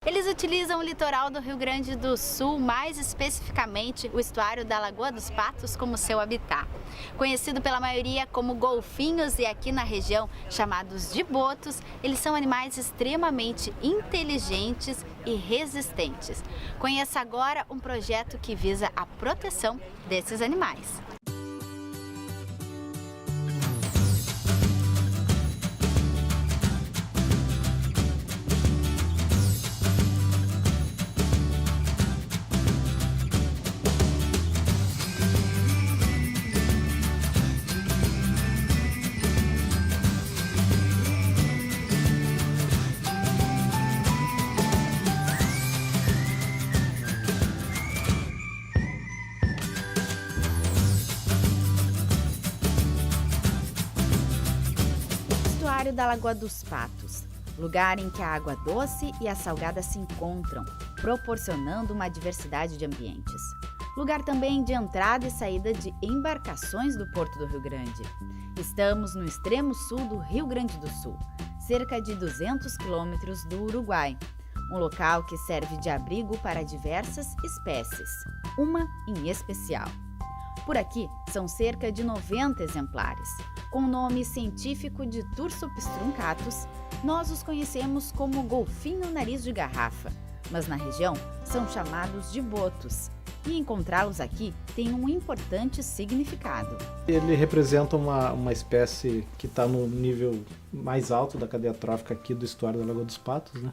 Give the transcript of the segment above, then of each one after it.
Eles utilizam o litoral do Rio Grande do Sul, mais especificamente o estuário da Lagoa dos Patos, como seu habitat. Conhecido pela maioria como golfinhos e aqui na região chamados de botos, eles são animais extremamente inteligentes e resistentes. Conheça agora um projeto que visa a proteção desses animais. Estuário da Lagoa dos Patos, lugar em que a água doce e a salgada se encontram, proporcionando uma diversidade de ambientes. Lugar também de entrada e saída de embarcações do Porto do Rio Grande. Estamos no extremo sul do Rio Grande do Sul, cerca de 200 quilômetros do Uruguai, um local que serve de abrigo para diversas espécies, uma em especial. Por aqui são cerca de 90 exemplares. Com o nome científico de Tursopis truncatus, nós os conhecemos como golfinho nariz de garrafa, mas na região são chamados de botos. E encontrá-los aqui tem um importante significado. Ele representa uma espécie que está no nível mais alto da cadeia trófica aqui do estuário da Lagoa dos Patos, né?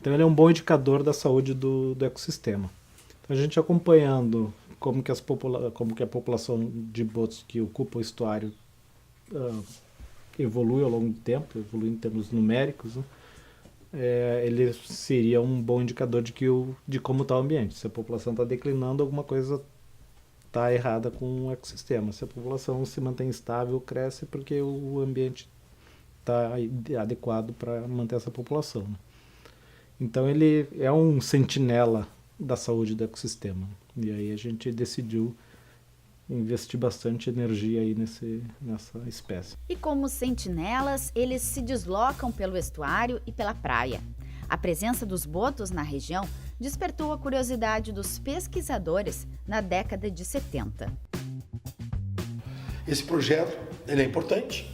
Então ele é um bom indicador da saúde do ecossistema. Então a gente acompanhando como que a população de botos que ocupa o estuário evolui ao longo do tempo, evolui em termos numéricos, né? Ele seria um bom indicador de como está o ambiente. Se a população está declinando, alguma coisa está errada com o ecossistema. Se a população se mantém estável, cresce porque o ambiente está adequado para manter essa população, né? Então ele é um sentinela da saúde do ecossistema. E aí a gente decidiu investir bastante energia aí nessa espécie. E como sentinelas, eles se deslocam pelo estuário e pela praia. A presença dos botos na região despertou a curiosidade dos pesquisadores na década de 70. Esse projeto ele é importante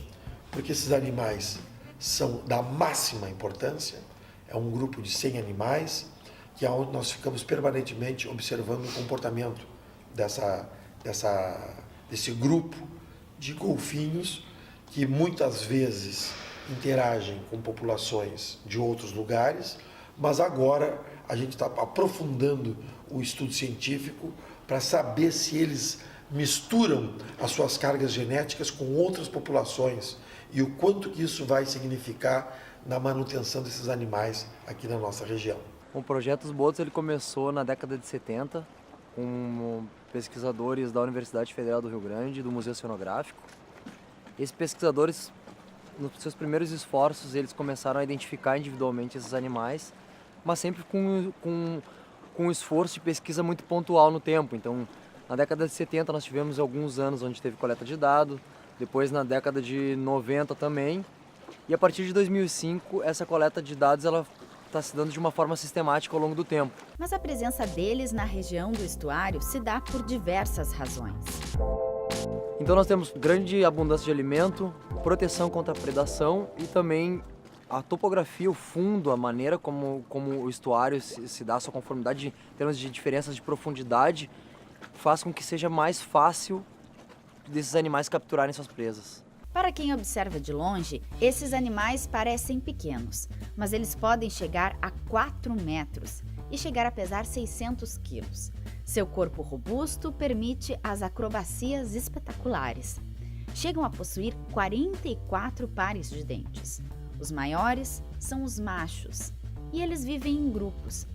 porque esses animais são da máxima importância. É um grupo de 100 animais que é onde nós ficamos permanentemente observando o comportamento desse grupo de golfinhos que muitas vezes interagem com populações de outros lugares, mas agora a gente está aprofundando o estudo científico para saber se eles misturam as suas cargas genéticas com outras populações e o quanto que isso vai significar na manutenção desses animais aqui na nossa região. O projeto dos botos ele começou na década de 70 com pesquisadores da Universidade Federal do Rio Grande, do Museu Oceanográfico. Esses pesquisadores, nos seus primeiros esforços, eles começaram a identificar individualmente esses animais, mas sempre com um esforço de pesquisa muito pontual no tempo. Então, na década de 70 nós tivemos alguns anos onde teve coleta de dados, depois na década de 90 também, e a partir de 2005 essa coleta de dados ela está se dando de uma forma sistemática ao longo do tempo. Mas a presença deles na região do estuário se dá por diversas razões. Então nós temos grande abundância de alimento, proteção contra a predação e também a topografia, o fundo, a maneira como o estuário se dá, a sua conformidade em termos de diferenças de profundidade, faz com que seja mais fácil desses animais capturarem suas presas. Para quem observa de longe, esses animais parecem pequenos, mas eles podem chegar a 4 metros e chegar a pesar 600 quilos. Seu corpo robusto permite as acrobacias espetaculares. Chegam a possuir 44 pares de dentes. Os maiores são os machos e eles vivem em grupos.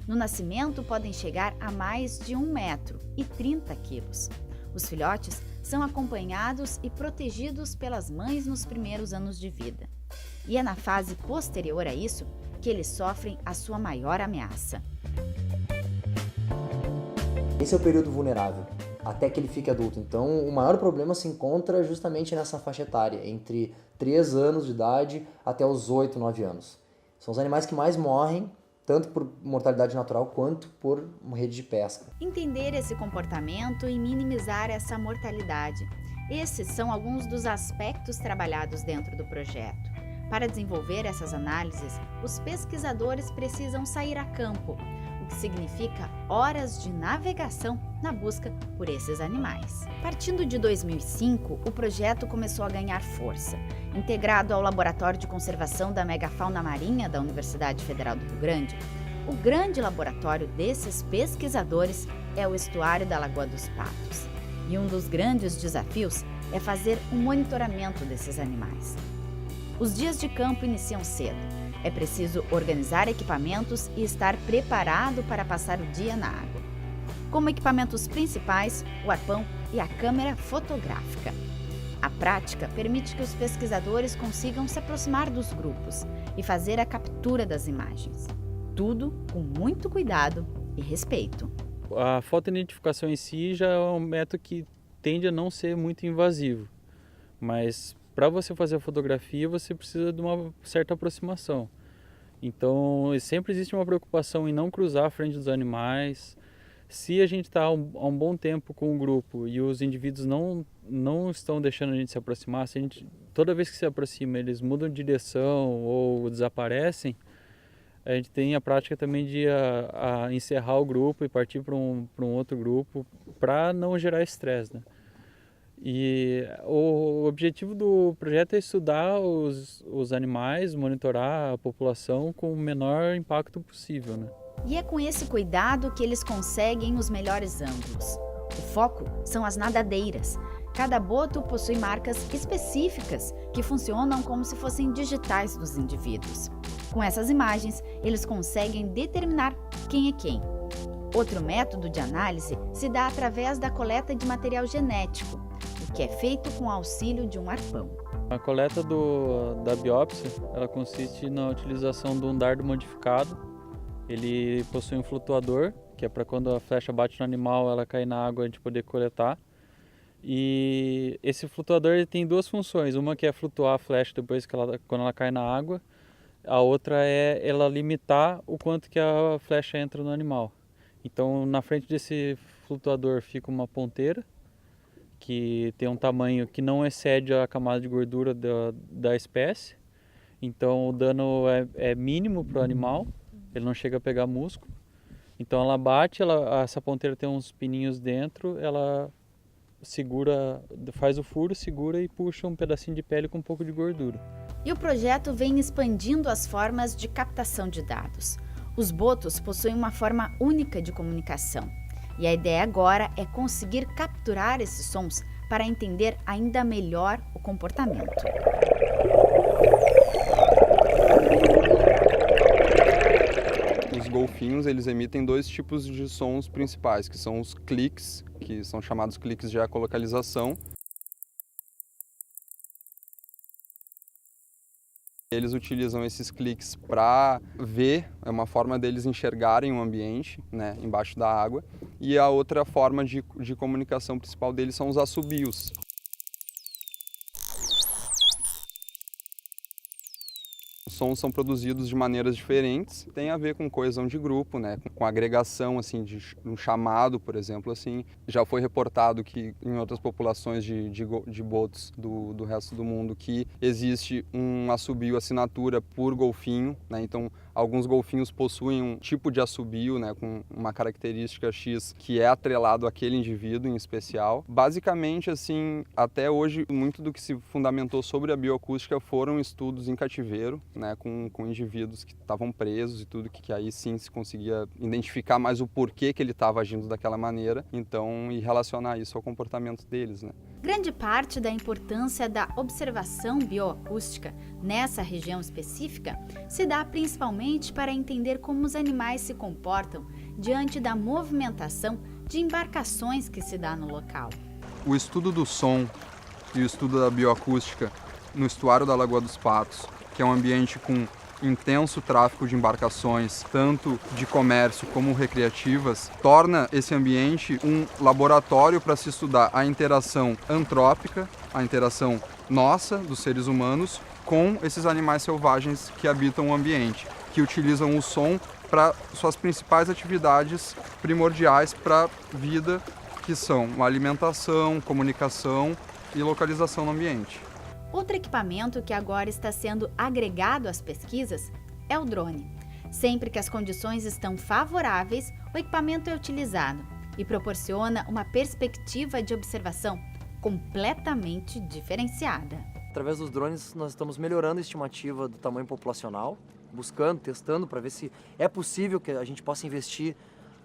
No nascimento podem chegar a mais de 1 metro e 30 quilos. Os filhotes são acompanhados e protegidos pelas mães nos primeiros anos de vida. E é na fase posterior a isso que eles sofrem a sua maior ameaça. Esse é o período vulnerável, até que ele fique adulto. Então, o maior problema se encontra justamente nessa faixa etária, entre 3 anos de idade até os 8, 9 anos. São os animais que mais morrem, tanto por mortalidade natural quanto por uma rede de pesca. Entender esse comportamento e minimizar essa mortalidade. Esses são alguns dos aspectos trabalhados dentro do projeto. Para desenvolver essas análises, os pesquisadores precisam sair a campo, o que significa horas de navegação na busca por esses animais. Partindo de 2005, o projeto começou a ganhar força. Integrado ao Laboratório de Conservação da Megafauna Marinha da Universidade Federal do Rio Grande, o grande laboratório desses pesquisadores é o estuário da Lagoa dos Patos. E um dos grandes desafios é fazer um monitoramento desses animais. Os dias de campo iniciam cedo. É preciso organizar equipamentos e estar preparado para passar o dia na água. Como equipamentos principais, o arpão e a câmera fotográfica. A prática permite que os pesquisadores consigam se aproximar dos grupos e fazer a captura das imagens. Tudo com muito cuidado e respeito. A fotoidentificação em si já é um método que tende a não ser muito invasivo, mas para você fazer a fotografia você precisa de uma certa aproximação. Então sempre existe uma preocupação em não cruzar a frente dos animais. Se a gente está há um bom tempo com o grupo e os indivíduos não estão deixando a gente se aproximar, se a gente, toda vez que se aproxima eles mudam de direção ou desaparecem, a gente tem a prática também de encerrar o grupo e partir para um outro grupo para não gerar estresse, né? E o objetivo do projeto é estudar os animais, monitorar a população com o menor impacto possível, né? E é com esse cuidado que eles conseguem os melhores ângulos. O foco são as nadadeiras. Cada boto possui marcas específicas que funcionam como se fossem digitais dos indivíduos. Com essas imagens, eles conseguem determinar quem é quem. Outro método de análise se dá através da coleta de material genético, o que é feito com o auxílio de um arpão. A coleta da biópsia ela consiste na utilização de um dardo modificado. Ele possui um flutuador, que é para quando a flecha bate no animal, ela cair na água e a gente poder coletar. E esse flutuador ele tem duas funções. Uma que é flutuar a flecha depois quando ela cai na água. A outra é ela limitar o quanto que a flecha entra no animal. Então, na frente desse flutuador fica uma ponteira, que tem um tamanho que não excede a camada de gordura da espécie. Então, o dano é mínimo para o animal, ele não chega a pegar músculo. Então, ela bate, essa ponteira tem uns pininhos dentro, ela segura, faz o furo, segura e puxa um pedacinho de pele com um pouco de gordura. E o projeto vem expandindo as formas de captação de dados. Os botos possuem uma forma única de comunicação. E a ideia agora é conseguir capturar esses sons para entender ainda melhor o comportamento. Os golfinhos eles emitem dois tipos de sons principais, que são os cliques, que são chamados cliques de ecolocalização. Eles utilizam esses cliques para ver, é uma forma deles enxergarem o ambiente, né, embaixo da água. E a outra forma de comunicação principal deles são os assobios. Os sons são produzidos de maneiras diferentes, tem a ver com coesão de grupo, né, com agregação assim, de um chamado, por exemplo. Assim. Já foi reportado que em outras populações de botos do resto do mundo que existe um assobio assinatura por golfinho, né, então alguns golfinhos possuem um tipo de assobio, né, com uma característica X que é atrelado àquele indivíduo em especial. Basicamente, assim, até hoje, muito do que se fundamentou sobre a bioacústica foram estudos em cativeiro, né, com indivíduos que estavam presos e tudo, que aí sim se conseguia identificar mais o porquê que ele estava agindo daquela maneira, então, e relacionar isso ao comportamento deles, né. Grande parte da importância da observação bioacústica nessa região específica se dá principalmente para entender como os animais se comportam diante da movimentação de embarcações que se dá no local. O estudo do som e o estudo da bioacústica no estuário da Lagoa dos Patos, que é um ambiente com intenso tráfego de embarcações, tanto de comércio como recreativas, torna esse ambiente um laboratório para se estudar a interação antrópica, a interação nossa, dos seres humanos, com esses animais selvagens que habitam o ambiente. que utilizam o som para suas principais atividades primordiais para a vida, que são a alimentação, comunicação e localização no ambiente. Outro equipamento que agora está sendo agregado às pesquisas é o drone. Sempre que as condições estão favoráveis, o equipamento é utilizado e proporciona uma perspectiva de observação completamente diferenciada. Através dos drones, nós estamos melhorando a estimativa do tamanho populacional, buscando, testando para ver se é possível que a gente possa investir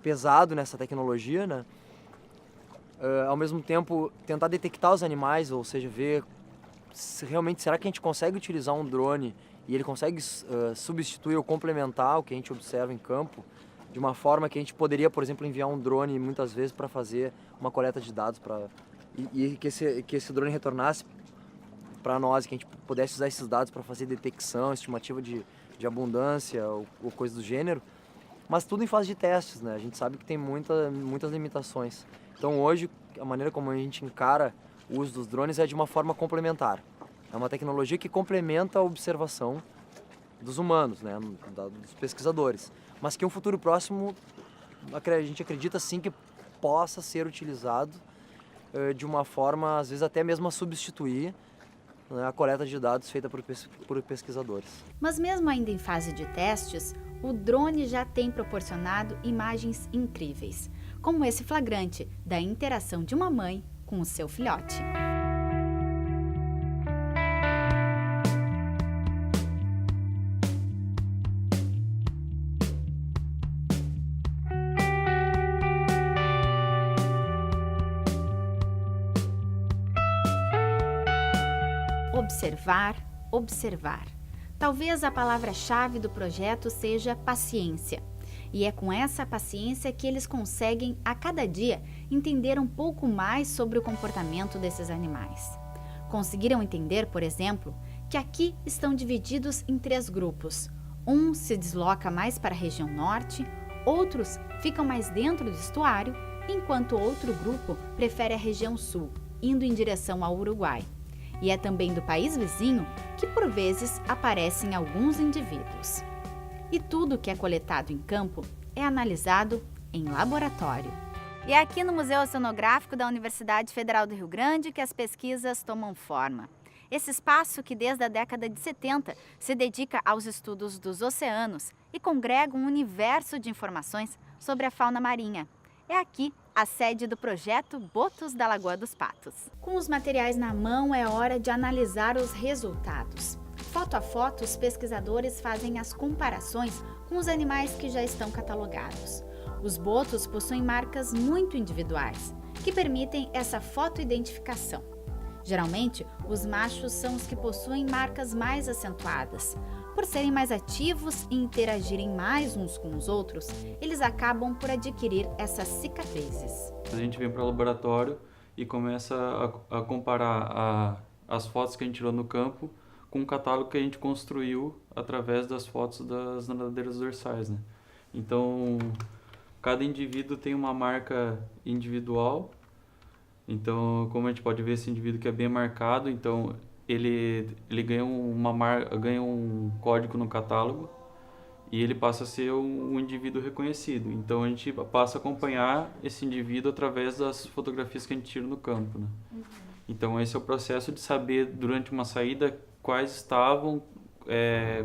pesado nessa tecnologia, né? Ao mesmo tempo, tentar detectar os animais, ou seja, ver se realmente, será que a gente consegue utilizar um drone e ele consegue substituir ou complementar o que a gente observa em campo, de uma forma que a gente poderia, por exemplo, enviar um drone muitas vezes para fazer uma coleta de dados e que esse drone retornasse para nós, que a gente pudesse usar esses dados para fazer detecção, estimativa de abundância ou coisa do gênero, mas tudo em fase de testes, né? A gente sabe que tem muitas limitações. Então hoje, a maneira como a gente encara o uso dos drones é de uma forma complementar. É uma tecnologia que complementa a observação dos humanos, né? Dos pesquisadores, mas que em um futuro próximo a gente acredita sim que possa ser utilizado de uma forma, às vezes até mesmo a substituir, né, a coleta de dados feita por pesquisadores. Mas mesmo ainda em fase de testes, o drone já tem proporcionado imagens incríveis, como esse flagrante da interação de uma mãe com o seu filhote. Observar, observar. Talvez a palavra-chave do projeto seja paciência. E é com essa paciência que eles conseguem, a cada dia, entender um pouco mais sobre o comportamento desses animais. Conseguiram entender, por exemplo, que aqui estão divididos em 3 grupos. Um se desloca mais para a região norte, outros ficam mais dentro do estuário, enquanto outro grupo prefere a região sul, indo em direção ao Uruguai. E é também do país vizinho que, por vezes, aparecem alguns indivíduos. E tudo que é coletado em campo é analisado em laboratório. E é aqui no Museu Oceanográfico da Universidade Federal do Rio Grande que as pesquisas tomam forma. Esse espaço que desde a década de 70 se dedica aos estudos dos oceanos e congrega um universo de informações sobre a fauna marinha. É aqui a sede do projeto Botos da Lagoa dos Patos. Com os materiais na mão, é hora de analisar os resultados. Foto a foto, os pesquisadores fazem as comparações com os animais que já estão catalogados. Os botos possuem marcas muito individuais, que permitem essa fotoidentificação. Geralmente, os machos são os que possuem marcas mais acentuadas. Por serem mais ativos e interagirem mais uns com os outros, eles acabam por adquirir essas cicatrizes. A gente vem para o laboratório e começa a comparar as fotos que a gente tirou no campo com o catálogo que a gente construiu através das fotos das nadadeiras dorsais, né? Então, cada indivíduo tem uma marca individual. Então, como a gente pode ver, esse indivíduo que é bem marcado, então ele ganha ganha um código no catálogo e ele passa a ser um indivíduo reconhecido. Então, a gente passa a acompanhar esse indivíduo através das fotografias que a gente tira no campo, né? Então, esse é o processo de saber, durante uma saída, quais estavam,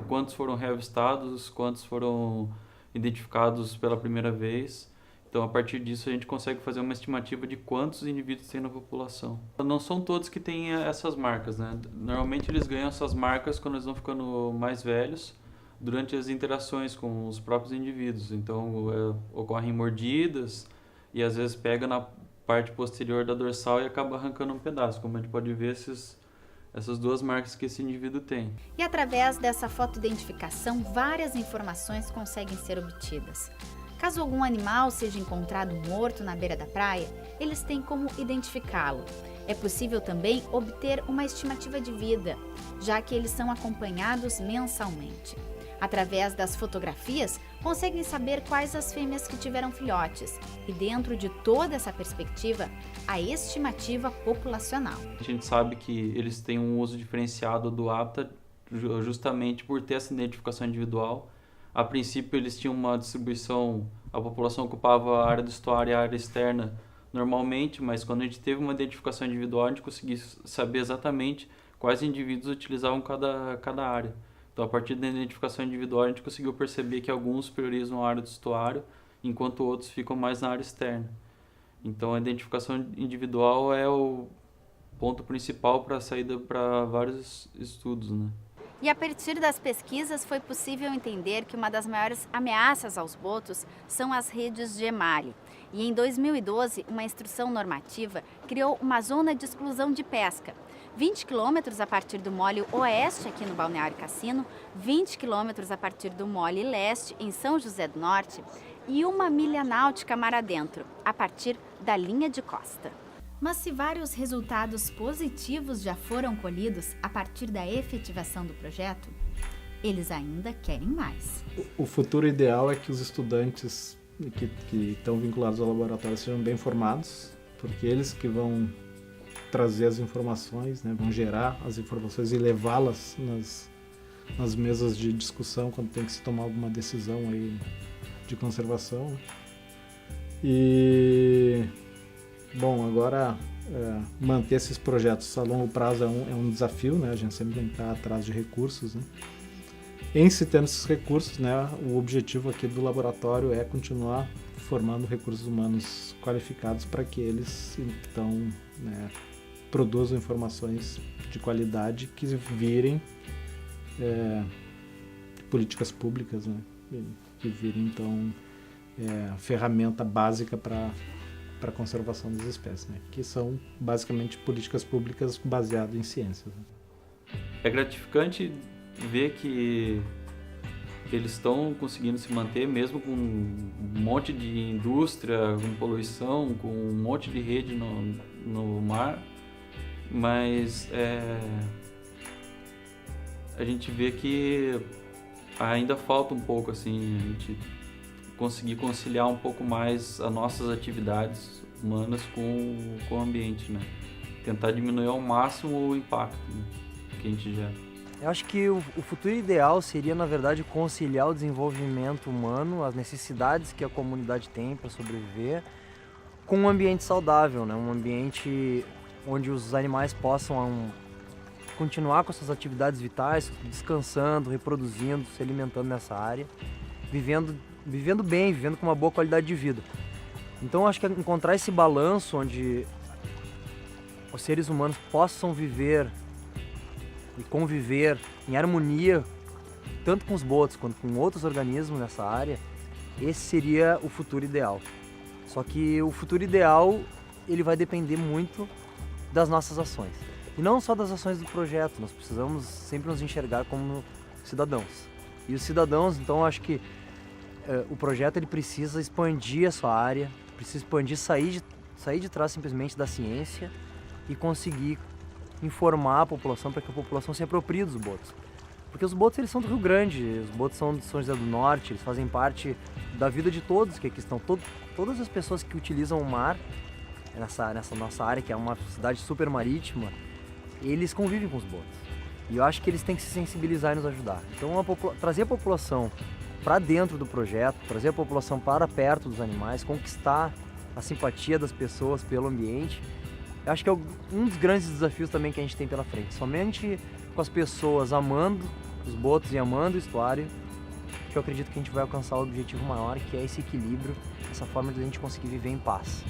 quantos foram reavistados, quantos foram identificados pela primeira vez. Então, a partir disso, a gente consegue fazer uma estimativa de quantos indivíduos tem na população. Não são todos que têm essas marcas, né? Normalmente, eles ganham essas marcas quando eles vão ficando mais velhos, durante as interações com os próprios indivíduos. Então, ocorrem mordidas e, às vezes, pega na parte posterior da dorsal e acaba arrancando um pedaço, como a gente pode ver essas 2 marcas que esse indivíduo tem. E através dessa fotoidentificação, várias informações conseguem ser obtidas. Caso algum animal seja encontrado morto na beira da praia, eles têm como identificá-lo. É possível também obter uma estimativa de vida, já que eles são acompanhados mensalmente. Através das fotografias, conseguem saber quais as fêmeas que tiveram filhotes e, dentro de toda essa perspectiva, a estimativa populacional. A gente sabe que eles têm um uso diferenciado do hábitat justamente por ter essa identificação individual. A princípio eles tinham uma distribuição, a população ocupava a área do estuário e a área externa normalmente, mas quando a gente teve uma identificação individual, a gente conseguiu saber exatamente quais indivíduos utilizavam cada área. Então, a partir da identificação individual, a gente conseguiu perceber que alguns priorizam a área do estuário, enquanto outros ficam mais na área externa. Então, a identificação individual é o ponto principal para a saída para vários estudos, né? E a partir das pesquisas foi possível entender que uma das maiores ameaças aos botos são as redes de emalhe. E em 2012, uma instrução normativa criou uma zona de exclusão de pesca. 20 quilômetros a partir do mole oeste, aqui no Balneário Cassino, 20 quilômetros a partir do mole leste, em São José do Norte, e 1 milha náutica mar adentro, a partir da linha de costa. Mas se vários resultados positivos já foram colhidos a partir da efetivação do projeto, eles ainda querem mais. O futuro ideal é que os estudantes que estão vinculados ao laboratório sejam bem formados, porque eles que vão trazer as informações, né, vão gerar as informações e levá-las nas mesas de discussão quando tem que se tomar alguma decisão aí de conservação. E bom, agora manter esses projetos a longo prazo é um desafio, né? A gente sempre tem que estar atrás de recursos, né? Em se tendo esses recursos, né, o objetivo aqui do laboratório é continuar formando recursos humanos qualificados para que eles, então, né, produzam informações de qualidade que virem políticas públicas, né, que virem, então, ferramenta básica para a conservação das espécies, né, que são basicamente políticas públicas baseadas em ciências. Né. É gratificante ver que eles estão conseguindo se manter mesmo com um monte de indústria, com poluição, com um monte de rede no mar, mas a gente vê que ainda falta um pouco assim, a gente conseguir conciliar um pouco mais as nossas atividades humanas com o ambiente, né? Tentar diminuir ao máximo o impacto, né, que a gente gera. Eu acho que o futuro ideal seria, na verdade, conciliar o desenvolvimento humano, as necessidades que a comunidade tem para sobreviver, com um ambiente saudável, né? Um ambiente onde os animais possam continuar com suas atividades vitais, descansando, reproduzindo, se alimentando nessa área, vivendo bem, vivendo com uma boa qualidade de vida. Então, eu acho que encontrar esse balanço onde os seres humanos possam viver e conviver em harmonia, tanto com os botos quanto com outros organismos nessa área, esse seria o futuro ideal. Só que o futuro ideal, ele vai depender muito das nossas ações. E não só das ações do projeto, nós precisamos sempre nos enxergar como cidadãos. E os cidadãos, então, eu acho que o projeto ele precisa expandir a sua área, precisa expandir, sair de trás simplesmente da ciência e conseguir informar a população para que a população se aproprie dos botos. Porque os botos eles são do Rio Grande, os botos são de São José do Norte, eles fazem parte da vida de todos que aqui estão. Todas as pessoas que utilizam o mar, nessa nossa área, que é uma cidade super marítima, eles convivem com os botos. E eu acho que eles têm que se sensibilizar e nos ajudar. Então, trazer a população para dentro do projeto, trazer a população para perto dos animais, conquistar a simpatia das pessoas pelo ambiente, eu acho que é um dos grandes desafios também que a gente tem pela frente. Somente com as pessoas amando os botos e amando o estuário, que eu acredito que a gente vai alcançar o objetivo maior, que é esse equilíbrio, essa forma de a gente conseguir viver em paz.